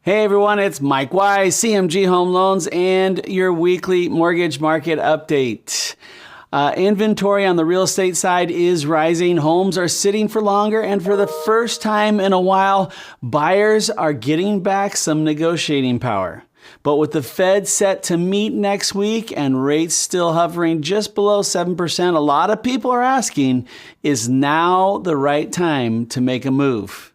Hey everyone, it's Mike Wise, CMG Home Loans, and your weekly mortgage market update. Inventory on the real estate side is rising. Homes are sitting for longer, and for the first time in a while, buyers are getting back some negotiating power. But with the Fed set to meet next week and rates still hovering just below 7%, a lot of people are asking, is now the right time to make a move?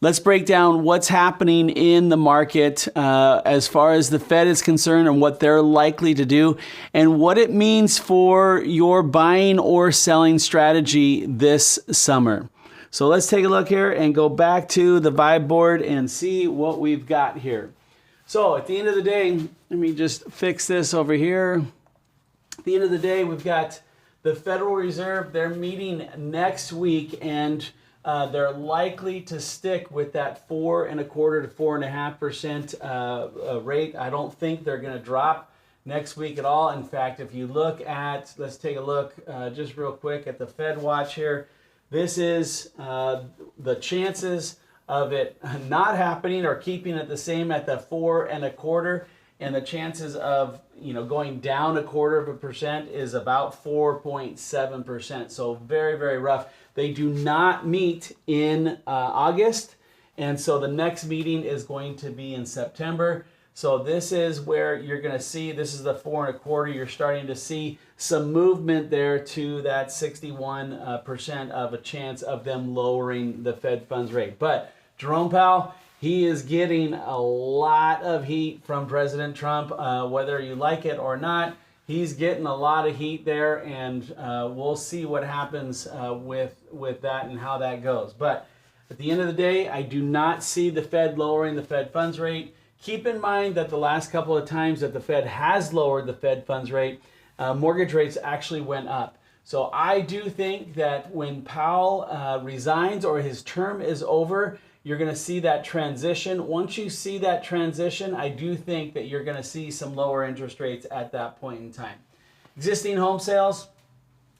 Let's break down what's happening in the market as far as the Fed is concerned and what they're likely to do and what it means for your buying or selling strategy this summer. So let's take a look here and go back to the vibe board and see what we've got here. So at the end of the day, let me just fix this over here. At the end of the day, we've got the Federal Reserve. They're meeting next week, and they're likely to stick with that 4.25% to 4.5% rate. I don't think they're going to drop next week at all. In fact, if you look at, let's take a look just real quick at the Fed watch here. This is the chances of it not happening or keeping it the same at the 4.25%, and the chances of going down 0.25% is about 4.7%. So very, very rough. They do not meet in August, and so the next meeting is going to be in September. So this is where you're going to see, this is the 4.25%. You're starting to see some movement there to that 61% of a chance of them lowering the Fed funds rate. But Jerome Powell, he is getting a lot of heat from President Trump, whether you like it or not. He's getting a lot of heat there, and we'll see what happens with that and how that goes. But at the end of the day, I do not see the Fed lowering the Fed funds rate. Keep in mind that the last couple of times that the Fed has lowered the Fed funds rate, mortgage rates actually went up. So I do think that when Powell resigns or his term is over, you're going to see that transition. Once you see that transition, I do think that you're going to see some lower interest rates at that point in time. Existing home sales,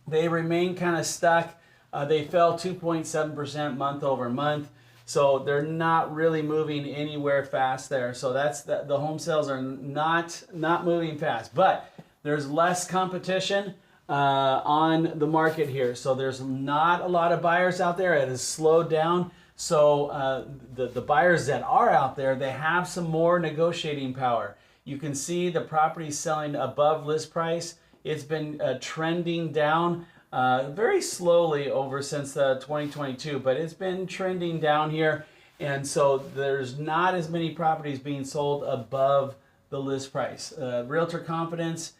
they remain kind of stuck. They fell 2.7% month over month. So they're not really moving anywhere fast there. So that's the home sales are not moving fast. But there's less competition on the market here. So there's not a lot of buyers out there. It has slowed down. So the buyers that are out there, they have some more negotiating power. You can see the property selling above list price. It's been trending down very slowly over since 2022, but it's been trending down here. And so there's not as many properties being sold above the list price. Realtor confidence,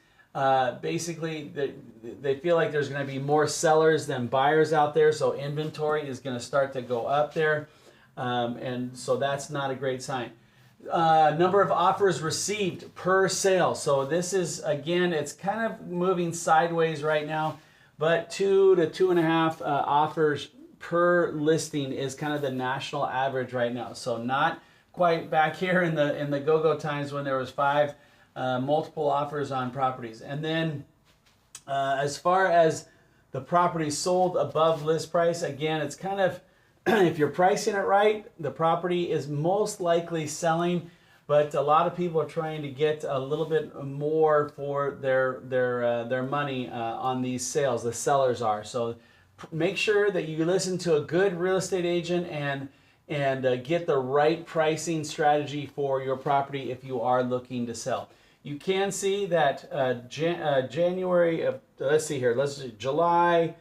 basically they feel like there's going to be more sellers than buyers out there, so inventory is going to start to go up there, and so that's not a great sign. Number of offers received per sale. So this is, again, it's kind of moving sideways right now, but 2 to 2.5 offers per listing is kind of the national average right now. So not quite back here in the go-go times when there was 5 multiple offers on properties. And then as far as the properties sold above list price, again, it's kind of, if you're pricing it right, the property is most likely selling, but a lot of people are trying to get a little bit more for their money on these sales. The sellers are. So make sure that you listen to a good real estate agent and get the right pricing strategy for your property if you are looking to sell. You can see that January, let's see here, July,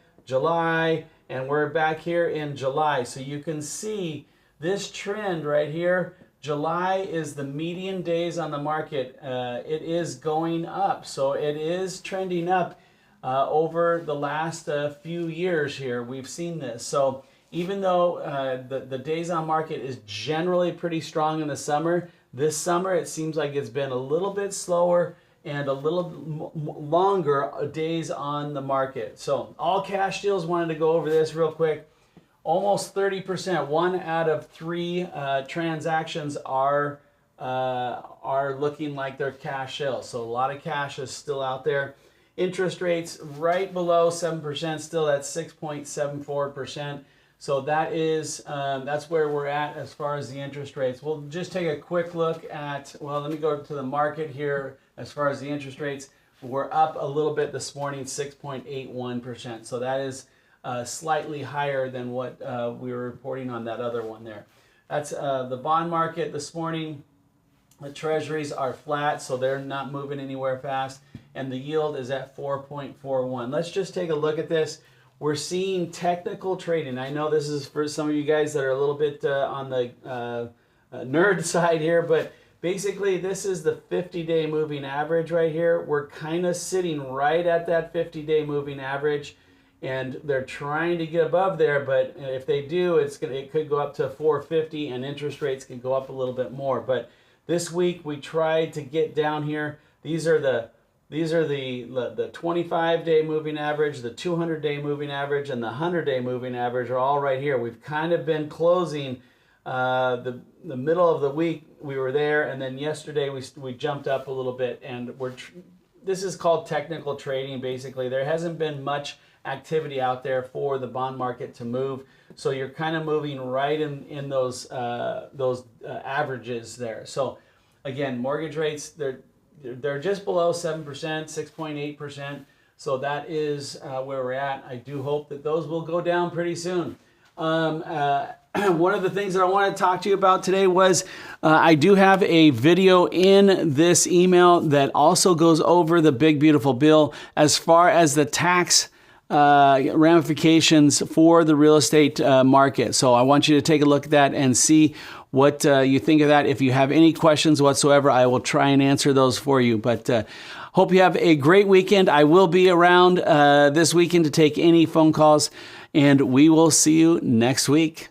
and we're back here in July. So you can see this trend right here. July is the median days on the market. It is going up. So it is trending up over the last few years here. We've seen this. So even though the days on market is generally pretty strong in the summer, this summer it seems like it's been a little bit slower and a little longer days on the market. So all cash deals, wanted to go over this real quick. Almost 30%, 1 out of 3 transactions are looking like they're cash sales. So a lot of cash is still out there. Interest rates right below 7%, still at 6.74%. So that's where we're at as far as the interest rates. We'll just take a quick look at, well, let me go to the market here as far as the interest rates. We're up a little bit this morning, 6.81%. So that is slightly higher than what we were reporting on that other one there. That's the bond market this morning. The treasuries are flat, so they're not moving anywhere fast. And the yield is at 4.41. Let's just take a look at this. We're seeing technical trading. I know this is for some of you guys that are a little bit on the nerd side here, but basically this is the 50-day moving average right here. We're kind of sitting right at that 50-day moving average, and they're trying to get above there, but if they do, it could go up to 450, and interest rates could go up a little bit more. But this week we tried to get down here. These are the 25-day moving average, the 200-day moving average, and the 100-day moving average are all right here. We've kind of been closing the middle of the week. We were there, and then yesterday we jumped up a little bit, and this is called technical trading. Basically, there hasn't been much activity out there for the bond market to move, so you're kind of moving right in those averages there. So again, mortgage rates, they're just below 7%, 6.8%. So that is where we're at. I do hope that those will go down pretty soon. One of the things that I want to talk to you about today was I do have a video in this email that also goes over the big, beautiful bill as far as the tax ramifications for the real estate market. So I want you to take a look at that and see what you think of that. If you have any questions whatsoever, I will try and answer those for you. But hope you have a great weekend. I will be around this weekend to take any phone calls, and we will see you next week.